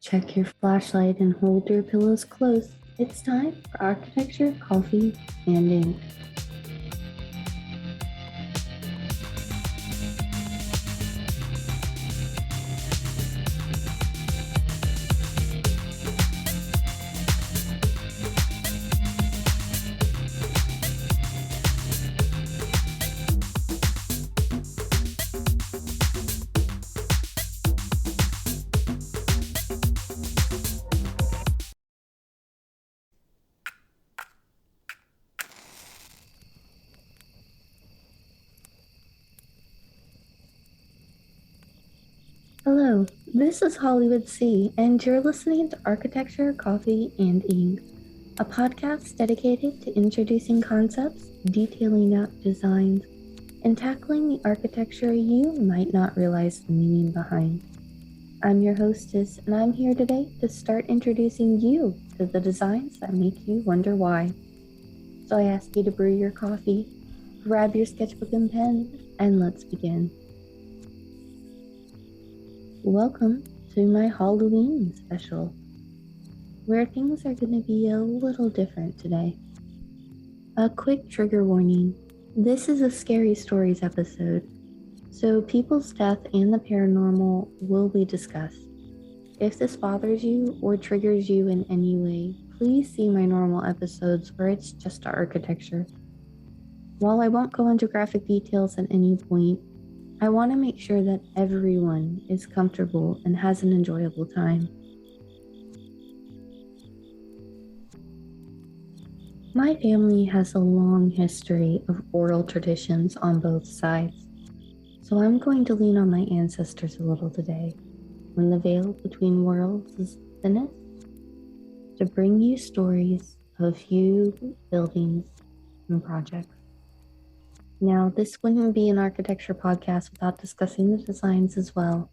Check your flashlight and hold your pillows close. It's time for architecture, coffee, and ink. Hello, this is Hollywood C, and you're listening to Architecture, Coffee, and Ink, a podcast dedicated to introducing concepts, detailing out designs, and tackling the architecture you might not realize the meaning behind. I'm your hostess, and I'm here today to start introducing you to the designs that make you wonder why. So I ask you to brew your coffee, grab your sketchbook and pen, and let's begin. Welcome to my Halloween special, where things are going to be a little different today. A quick trigger warning. This is a scary stories episode, so people's death and the paranormal will be discussed. If this bothers you or triggers you in any way, please see my normal episodes where it's just architecture. While I won't go into graphic details at any point, I want to make sure that everyone is comfortable and has an enjoyable time. My family has a long history of oral traditions on both sides, so I'm going to lean on my ancestors a little today, when the veil between worlds is thinnest, to bring you stories of a few buildings and projects. Now, this wouldn't be an architecture podcast without discussing the designs as well.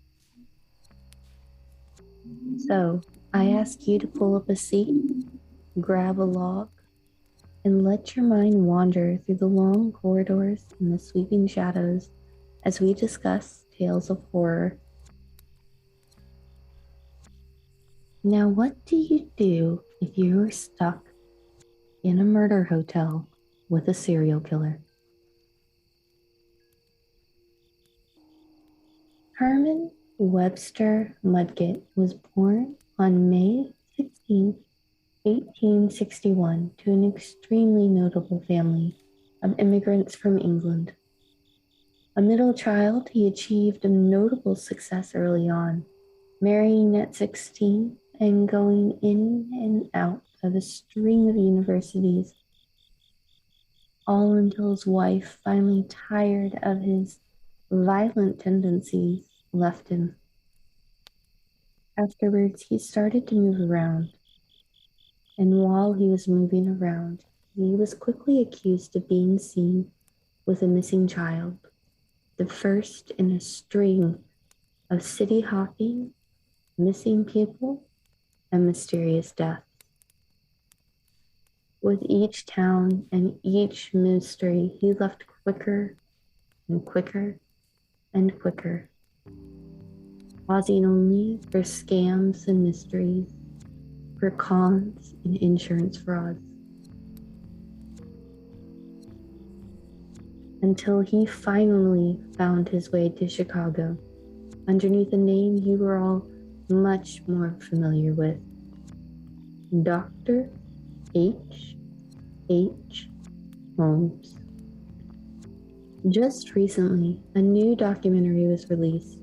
So, I ask you to pull up a seat, grab a log, and let your mind wander through the long corridors and the sweeping shadows as we discuss tales of horror. Now, what do you do if you're stuck in a murder hotel with a serial killer? Herman Webster Mudgett was born on May 16, 1861, to an extremely notable family of immigrants from England. A middle child, he achieved a notable success early on, marrying at 16 and going in and out of a string of universities, all until his wife, finally tired of his violent tendencies, left him. Afterwards, he started to move around, and while he was moving around, he was quickly accused of being seen with a missing child, the first in a string of city hopping, missing people, and mysterious deaths. With each town and each mystery, he left quicker and quicker and quicker, pausing only for scams and mysteries, for cons and insurance frauds, until he finally found his way to Chicago underneath a name you were all much more familiar with, Dr. H. Holmes. Just recently, a new documentary was released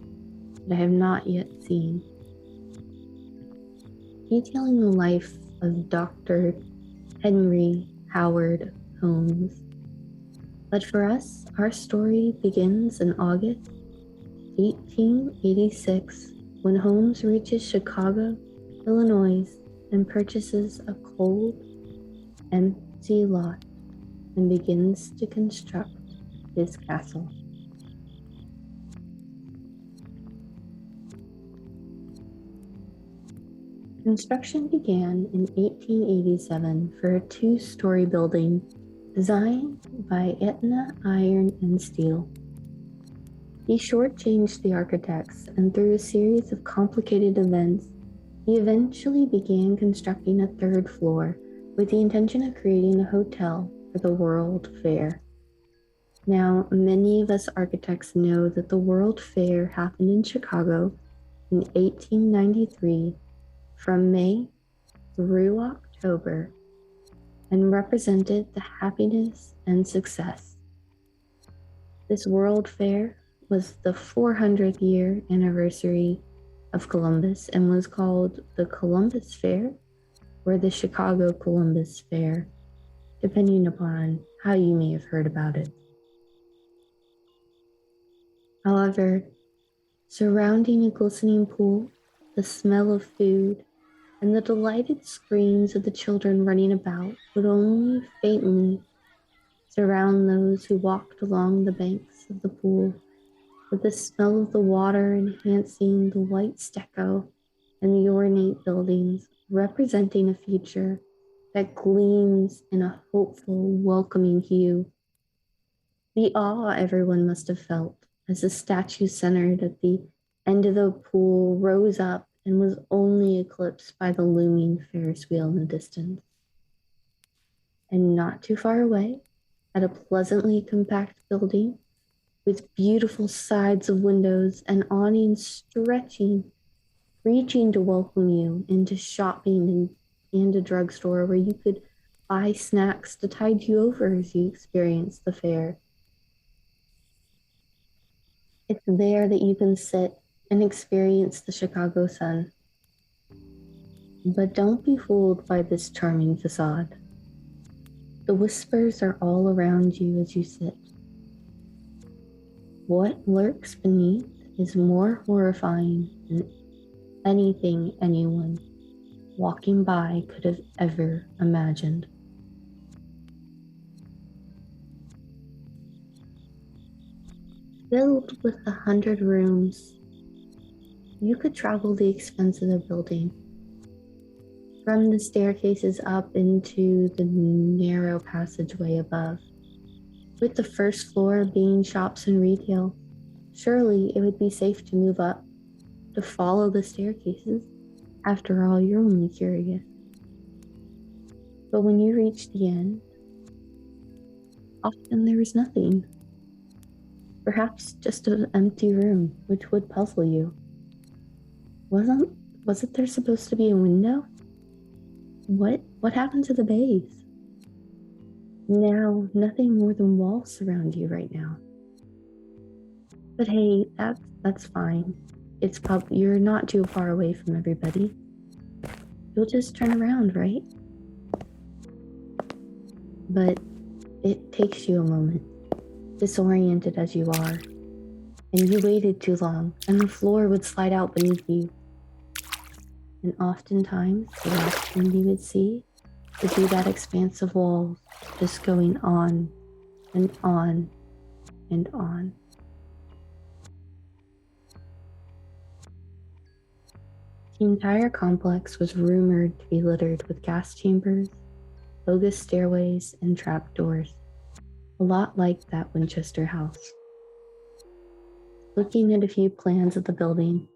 that I have not yet seen, detailing the life of Dr. Henry Howard Holmes. But for us, our story begins in August 1886, when Holmes reaches Chicago, Illinois, and purchases a cold, empty lot and begins to construct his castle. Construction began in 1887 for a two-story building designed by Aetna Iron and Steel. He shortchanged the architects, and through a series of complicated events, He eventually began constructing a third floor with the intention of creating a hotel for the World Fair. Now, many of us architects know that the World Fair happened in Chicago in 1893 from May through October and represented the happiness and success. This World Fair was the 400th year anniversary of Columbus and was called the Columbus Fair or the Chicago Columbus Fair, depending upon how you may have heard about it. However, surrounding a glistening pool, the smell of food, and the delighted screams of the children running about would only faintly surround those who walked along the banks of the pool, with the smell of the water enhancing the white stucco and the ornate buildings, representing a future that gleams in a hopeful, welcoming hue. The awe everyone must have felt as the statue centered at the end of the pool rose up and was only eclipsed by the looming Ferris wheel in the distance. And not too far away, at a pleasantly compact building with beautiful sides of windows and awnings stretching, reaching to welcome you into shopping and a drugstore where you could buy snacks to tide you over as you experience the fair. It's there that you can sit and experience the Chicago sun. But don't be fooled by this charming facade. The whispers are all around you as you sit. What lurks beneath is more horrifying than anything anyone walking by could have ever imagined. Filled with 100 rooms, you could travel the expense of the building. From the staircases up into the narrow passageway above, with the first floor being shops and retail, surely it would be safe to move up, to follow the staircases. After all, you're only curious. But when you reach the end, often there is nothing. Perhaps just an empty room, which would puzzle you. Wasn't there supposed to be a window? What happened to the bays? Now, nothing more than walls surround you right now. But hey, that's fine. You're not too far away from everybody. You'll just turn around, right? But it takes you a moment, disoriented as you are, and you waited too long, and the floor would slide out beneath you. And oftentimes, the last thing you would see would be that expanse of walls just going on and on and on. The entire complex was rumored to be littered with gas chambers, bogus stairways, and trapdoors, a lot like that Winchester house. Looking at a few plans of the building,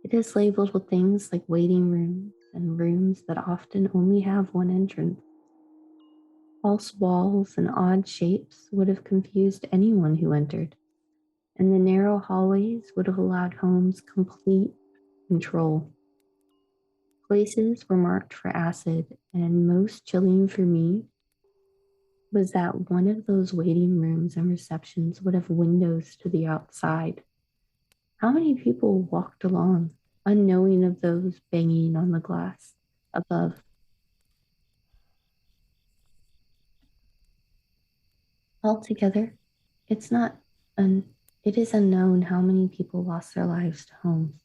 it is labeled with things like waiting rooms and rooms that often only have one entrance. False walls and odd shapes would have confused anyone who entered, and the narrow hallways would have allowed Holmes complete control. Places were marked for acid, and most chilling for me was that one of those waiting rooms and receptions would have windows to the outside. How many people walked along, unknowing of those banging on the glass above? Altogether, it is unknown how many people lost their lives to Holmes.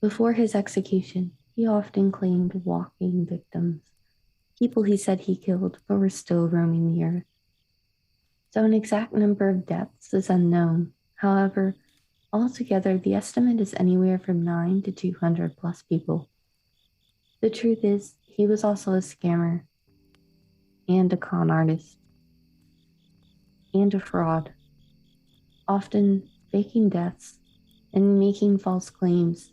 Before his execution, he often claimed walking victims, people he said he killed but were still roaming the earth. So an exact number of deaths is unknown. However, altogether, the estimate is anywhere from 9 to 200 plus people. The truth is, he was also a scammer and a con artist and a fraud, often faking deaths and making false claims.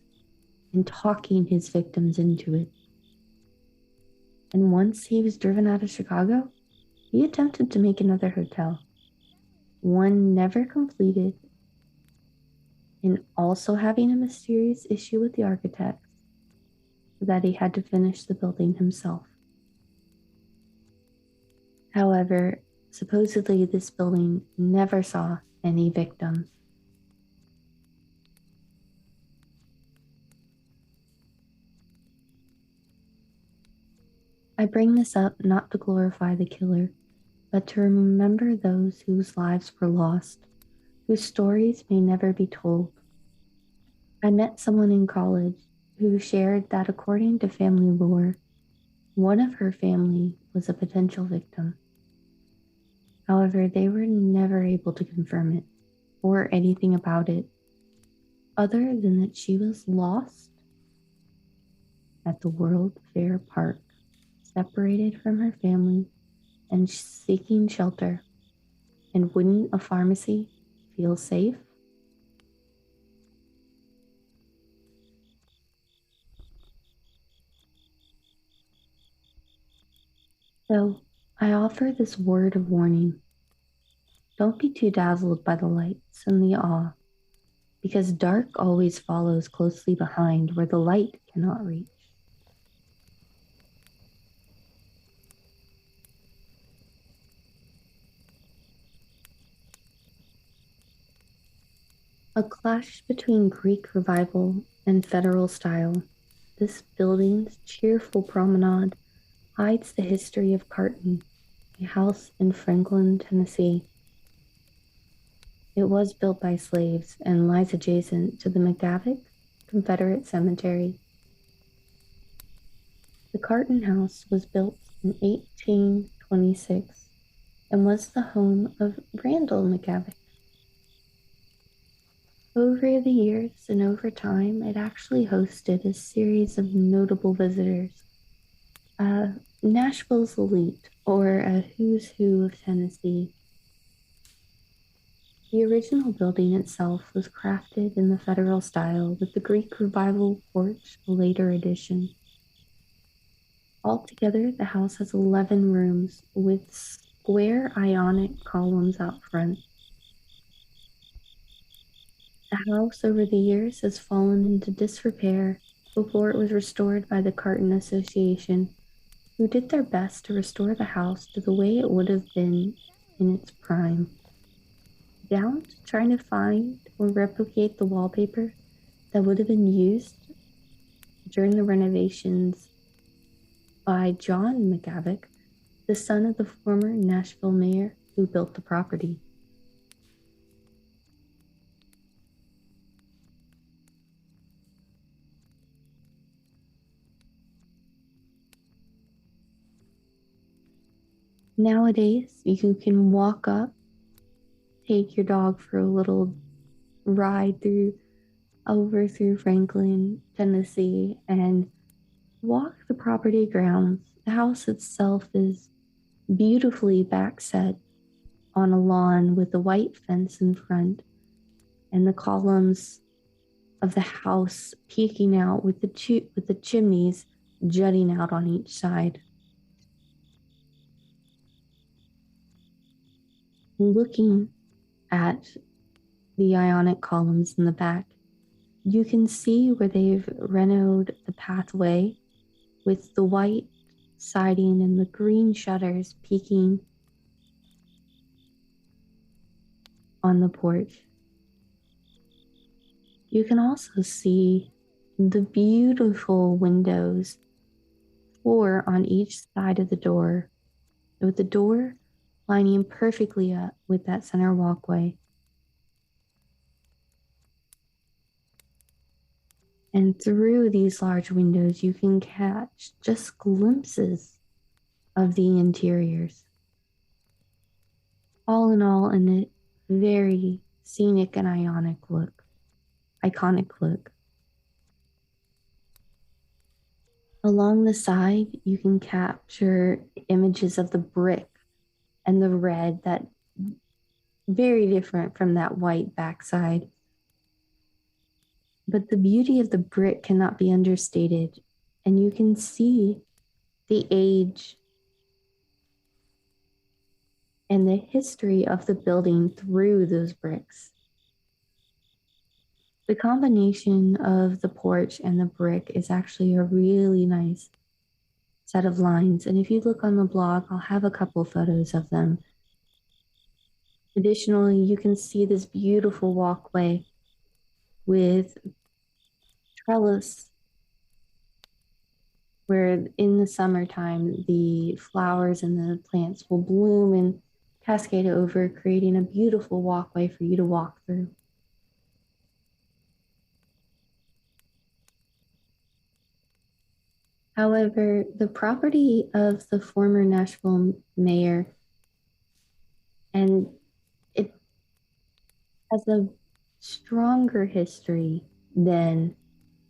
and talking his victims into it. And once he was driven out of Chicago, he attempted to make another hotel, one never completed, and also having a mysterious issue with the architects, so that he had to finish the building himself. However, supposedly this building never saw any victims. I bring this up not to glorify the killer, but to remember those whose lives were lost, whose stories may never be told. I met someone in college who shared that according to family lore, one of her family was a potential victim. However, they were never able to confirm it or anything about it, other than that she was lost at the World Fair Park, separated from her family and seeking shelter. And wouldn't a pharmacy feel safe? So I offer this word of warning. Don't be too dazzled by the lights and the awe, because dark always follows closely behind where the light cannot reach. A clash between Greek revival and federal style, this building's cheerful promenade hides the history of Carton, a house in Franklin, Tennessee. It was built by slaves and lies adjacent to the McGavick Confederate Cemetery. The Carton House was built in 1826 and was the home of Randall McGavick. Over the years and over time, it actually hosted a series of notable visitors. Nashville's elite, or a who's who of Tennessee. The original building itself was crafted in the Federal style, with the Greek Revival porch a later addition. Altogether, the house has 11 rooms with square Ionic columns out front. The house over the years has fallen into disrepair before it was restored by the Carton Association, who did their best to restore the house to the way it would have been in its prime, down to trying to find or replicate the wallpaper that would have been used during the renovations by John McGavick, the son of the former Nashville mayor who built the property. Nowadays, you can walk up, take your dog for a little ride through Franklin, Tennessee, and walk the property grounds. The house itself is beautifully backset on a lawn with a white fence in front, and the columns of the house peeking out with the chimneys jutting out on each side. Looking at the Ionic columns in the back, you can see where they've renoed the pathway with the white siding and the green shutters peeking on the porch. You can also see the beautiful windows, 4 on each side of the door, with the door lining perfectly up with that center walkway. And through these large windows, you can catch just glimpses of the interiors. All in all, in a very scenic and iconic look. Along the side, you can capture images of the brick and the red, that very different from that white backside. But the beauty of the brick cannot be understated, and you can see the age and the history of the building through those bricks. The combination of the porch and the brick is actually a really nice set of lines. And if you look on the blog, I'll have a couple photos of them. Additionally, you can see this beautiful walkway with trellis where in the summertime, the flowers and the plants will bloom and cascade over, creating a beautiful walkway for you to walk through. However, the property of the former Nashville mayor, and it has a stronger history than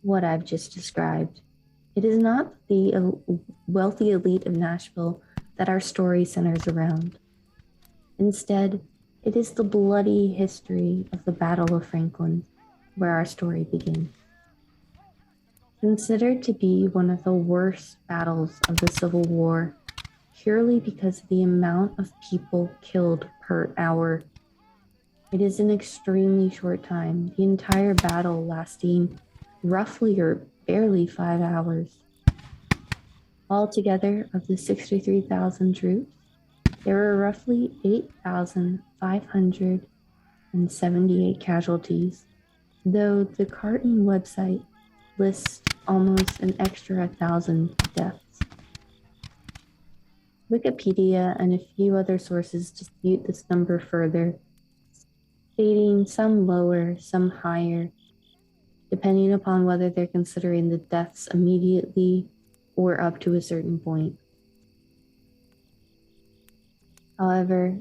what I've just described. It is not the wealthy elite of Nashville that our story centers around. Instead, it is the bloody history of the Battle of Franklin where our story begins. Considered to be one of the worst battles of the Civil War, purely because of the amount of people killed per hour. It is an extremely short time, the entire battle lasting roughly or barely 5 hours. Altogether, of the 63,000 troops, there were roughly 8,578 casualties, though the Carton website lists almost an extra 1,000 deaths. Wikipedia and a few other sources dispute this number further, stating some lower, some higher, depending upon whether they're considering the deaths immediately or up to a certain point. However,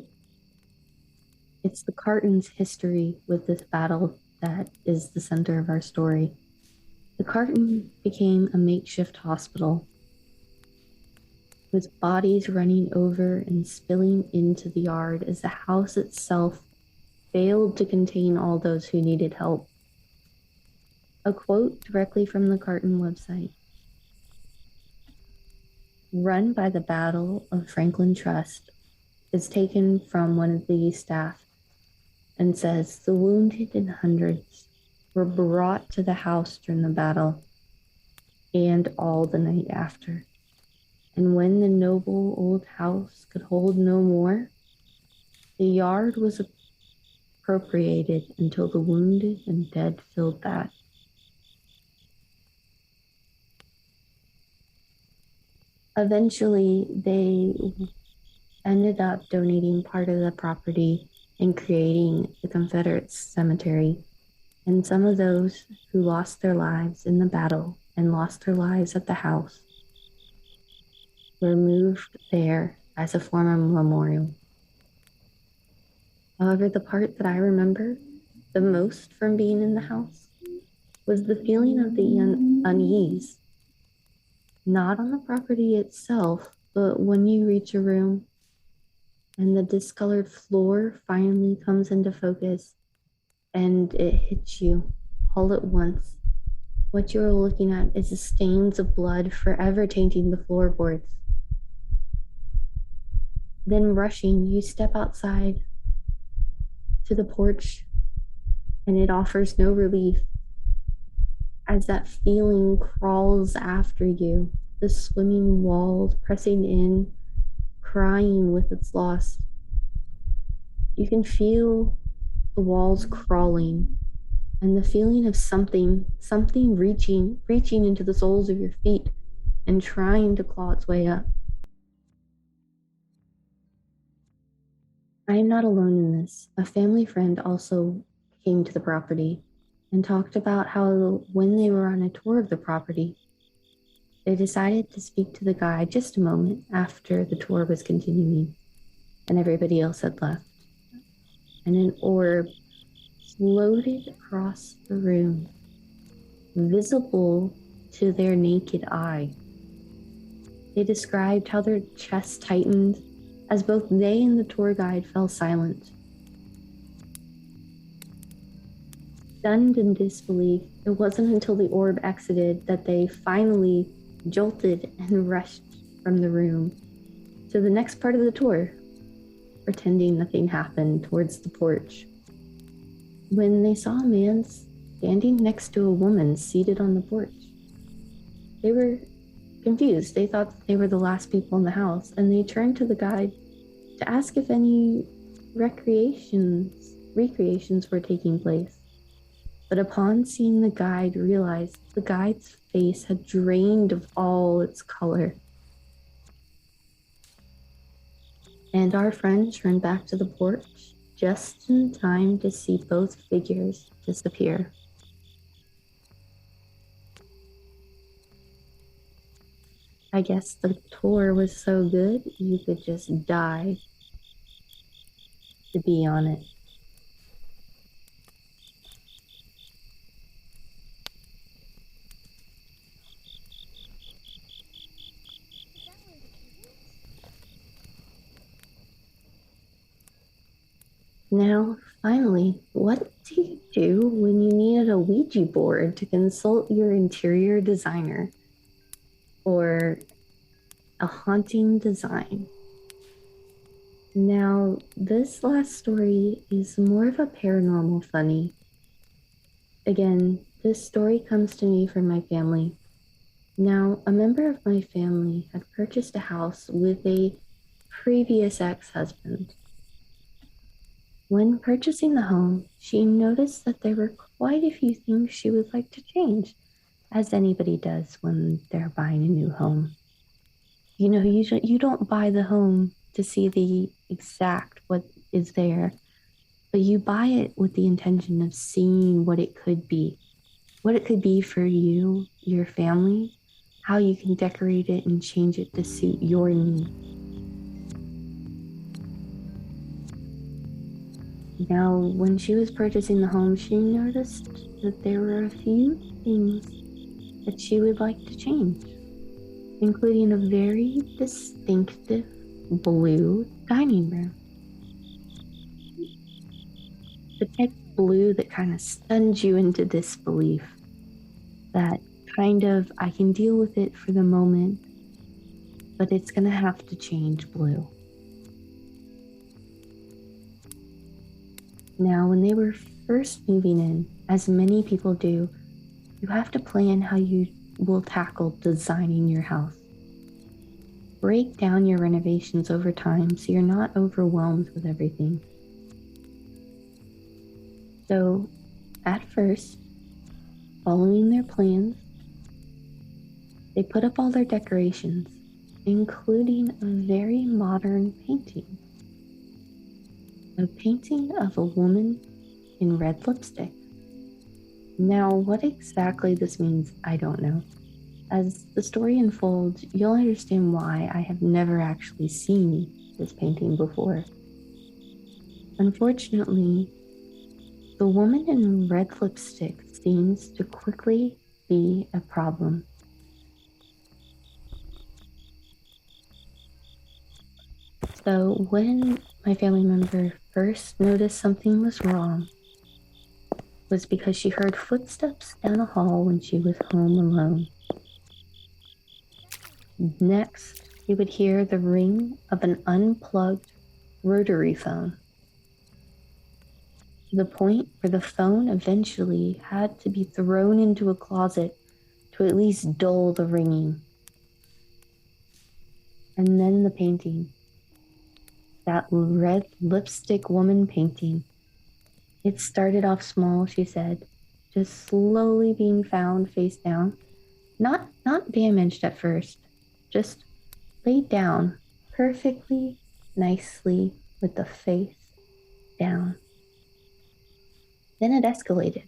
it's the Cartons' history with this battle that is the center of our story. The Carton became a makeshift hospital, with bodies running over and spilling into the yard as the house itself failed to contain all those who needed help. A quote directly from the Carton website. Run by the Battle of Franklin Trust is taken from one of the staff and says the wounded in hundreds were brought to the house during the battle and all the night after. And when the noble old house could hold no more, the yard was appropriated until the wounded and dead filled that. Eventually, they ended up donating part of the property and creating the Confederate cemetery. And some of those who lost their lives in the battle and lost their lives at the house were moved there as a form of memorial. However, the part that I remember the most from being in the house was the feeling of the unease, not on the property itself, but when you reach a room and the discolored floor finally comes into focus and it hits you all at once. What you're looking at is the stains of blood forever tainting the floorboards. Then rushing, you step outside to the porch and it offers no relief as that feeling crawls after you, the swimming walls pressing in, crying with its loss. You can feel the walls crawling and the feeling of something reaching into the soles of your feet and trying to claw its way up. I am not alone in this. A family friend also came to the property and talked about how when they were on a tour of the property, they decided to speak to the guide just a moment after the tour was continuing and everybody else had left. And an orb floated across the room, visible to their naked eye. They described how their chests tightened as both they and the tour guide fell silent. Stunned in disbelief, it wasn't until the orb exited that they finally jolted and rushed from the room to the next part of the tour, pretending nothing happened towards the porch. When they saw a man standing next to a woman seated on the porch, they were confused. They thought they were the last people in the house, and they turned to the guide to ask if any recreations were taking place. But upon seeing the guide, realized the guide's face had drained of all its color. And our friend turned back to the porch just in time to see both figures disappear. I guess the tour was so good, you could just die to be on it. Now, finally, what do you do when you needed a Ouija board to consult your interior designer or a haunting design? Now, this last story is more of a paranormal funny. Again, this story comes to me from my family. Now, a member of my family had purchased a house with a previous ex-husband. When purchasing the home, she noticed that there were quite a few things she would like to change, as anybody does when they're buying a new home. You know, you don't buy the home to see the exact what is there, but you buy it with the intention of seeing what it could be for you, your family, how you can decorate it and change it to suit your needs. Now, when she was purchasing the home, she noticed that there were a few things that she would like to change, including a very distinctive blue dining room. The type of blue that kind of stuns you into disbelief. That kind of, I can deal with it for the moment, but it's going to have to change blue. Now, when they were first moving in, as many people do, you have to plan how you will tackle designing your house. Break down your renovations over time so you're not overwhelmed with everything. So, at first, following their plans, they put up all their decorations, including a very modern painting. A painting of a woman in red lipstick. Now, what exactly this means, I don't know. As the story unfolds, you'll understand why I have never actually seen this painting before. Unfortunately, the woman in red lipstick seems to quickly be a problem. So when my family member first noticed something was wrong, was because she heard footsteps down the hall when she was home alone. Next, you would hear the ring of an unplugged rotary phone, to the point where the phone eventually had to be thrown into a closet to at least dull the ringing. And then the painting. That red lipstick woman painting. It started off small, she said, just slowly being found face down. Not damaged at first, just laid down perfectly, nicely, with the face down. Then it escalated.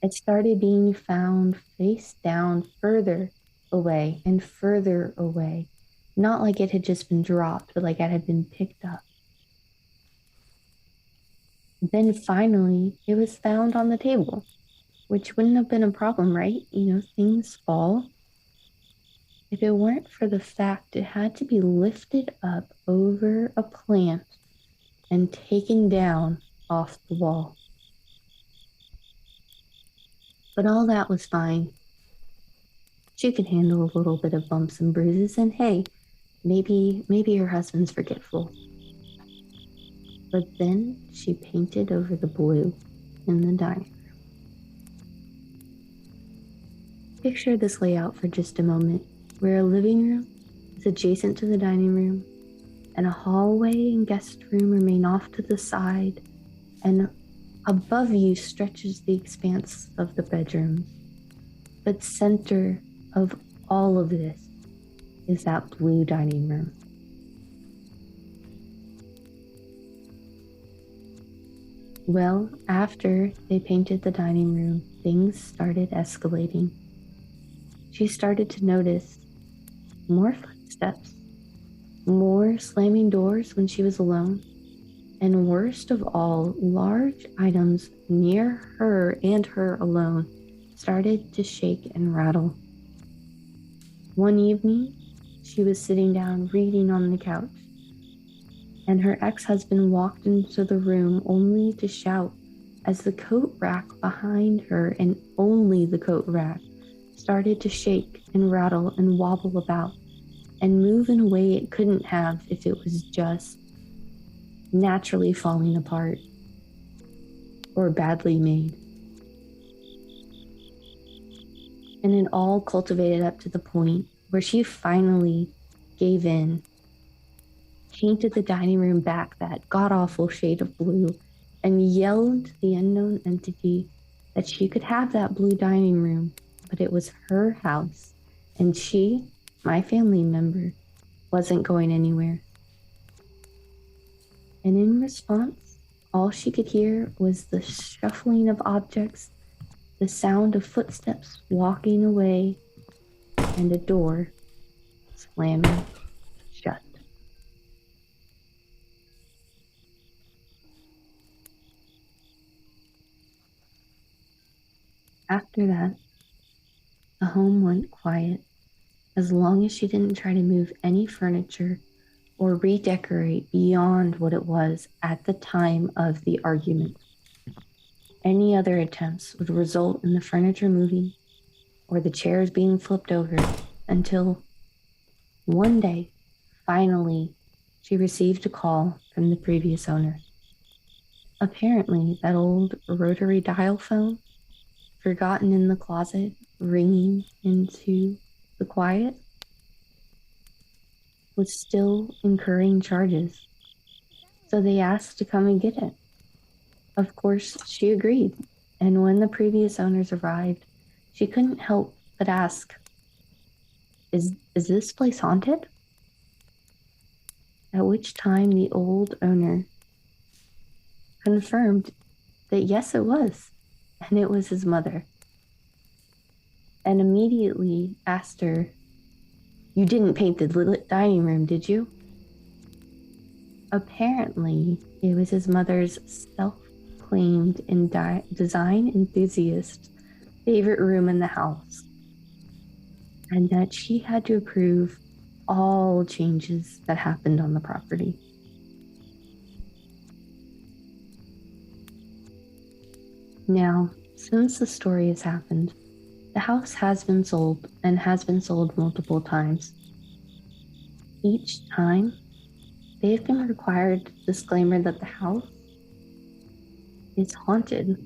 It started being found face down further away and further away. Not like it had just been dropped, but like it had been picked up. Then finally, it was found on the table, which wouldn't have been a problem, right? You know, things fall. If it weren't for the fact it had to be lifted up over a plant and taken down off the wall. But all that was fine. She could handle a little bit of bumps and bruises, and hey, maybe her husband's forgetful. But then she painted over the blue in the dining room. Picture this layout for just a moment, where a living room is adjacent to the dining room, and a hallway and guest room remain off to the side, and above you stretches the expanse of the bedrooms. But center of all of this is that blue dining room. Well, after they painted the dining room, things started escalating. She started to notice more footsteps, more slamming doors when she was alone, and worst of all, large items near her and her alone started to shake and rattle. One evening, she was sitting down reading on the couch, and her ex-husband walked into the room only to shout as the coat rack behind her, and only the coat rack, started to shake and rattle and wobble about and move in a way it couldn't have if it was just naturally falling apart or badly made. And it all cultivated up to the point where she finally gave in, painted the dining room back that god-awful shade of blue, and yelled to the unknown entity that she could have that blue dining room, but it was her house, and she, my family member, wasn't going anywhere. And in response, all she could hear was the shuffling of objects, the sound of footsteps walking away, and a door slamming shut. After that, the home went quiet, as long as she didn't try to move any furniture or redecorate beyond what it was at the time of the argument. Any other attempts would result in the furniture moving or the chairs being flipped over, until one day, finally, she received a call from the previous owner. Apparently, that old rotary dial phone, forgotten in the closet, ringing into the quiet, was still incurring charges. So they asked to come and get it. Of course, she agreed, and when the previous owners arrived, she couldn't help but ask, Is this place haunted? At which time the old owner confirmed that yes, it was, and it was his mother, and immediately asked her, "You didn't paint the dining room, did you?" Apparently, it was his mother's self-claimed design enthusiast favorite room in the house, and that she had to approve all changes that happened on the property. Now, since the story has happened, the house has been sold and has been sold multiple times. Each time, they've been required disclaimer that the house is haunted,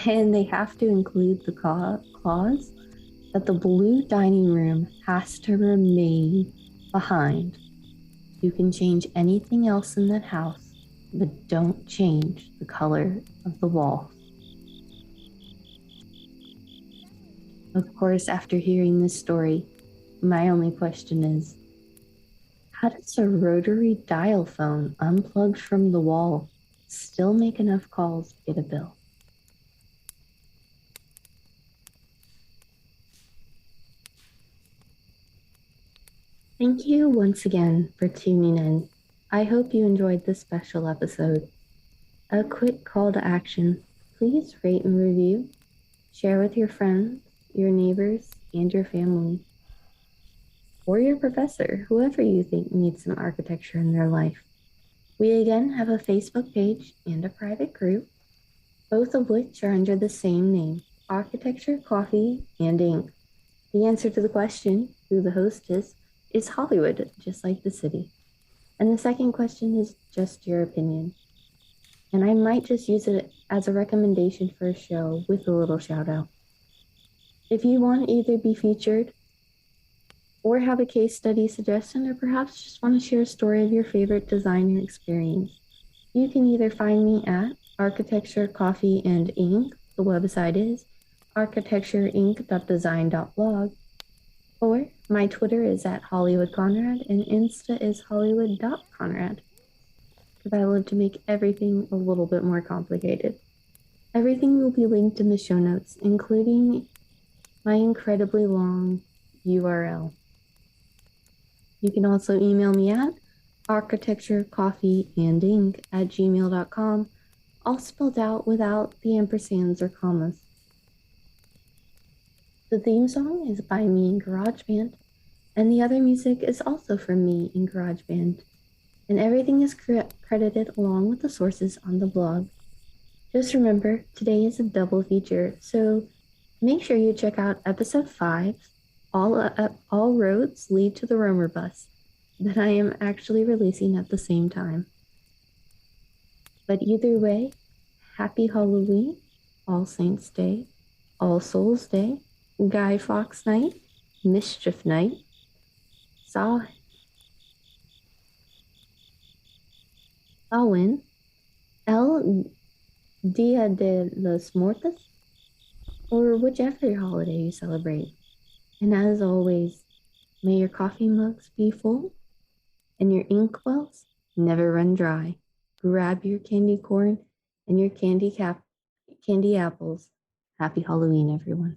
and they have to include the clause that the blue dining room has to remain behind. You can change anything else in that house, but don't change the color of the walls. Of course, after hearing this story, my only question is, how does a rotary dial phone unplugged from the wall still make enough calls to get a bill? Thank you once again for tuning in. I hope you enjoyed this special episode. A quick call to action. Please rate and review. Share with your friends, your neighbors, and your family. Or your professor, whoever you think needs some architecture in their life. We again have a Facebook page and a private group, both of which are under the same name, architecture, coffee, and ink. The answer to the question, who the host is Hollywood, just like the city. And the second question is just your opinion. And I might just use it as a recommendation for a show with a little shout out. If you want to either be featured or have a case study suggestion, or perhaps just want to share a story of your favorite designer experience, you can either find me at Architecture, Coffee, and Ink. The website is architectureinc.design.blog, or my Twitter is at Hollywood Conrad, and Insta is Hollywood.Conrad. Because I love to make everything a little bit more complicated. Everything will be linked in the show notes, including my incredibly long URL. You can also email me at architecturecoffeeandink@gmail.com, all spelled out without the ampersands or commas. The theme song is by me in GarageBand, and the other music is also from me in GarageBand. And everything is credited along with the sources on the blog. Just remember, today is a double feature, so make sure you check out episode 5, All Roads Lead to the Romer Bus, that I am actually releasing at the same time. But either way, happy Halloween, All Saints Day, All Souls Day, Guy Fawkes Night, Mischief Night, Samhain, El Dia de los Muertos, or whichever holiday you celebrate. And as always, may your coffee mugs be full and your ink wells never run dry. Grab your candy corn and your candy apples. Happy Halloween, everyone.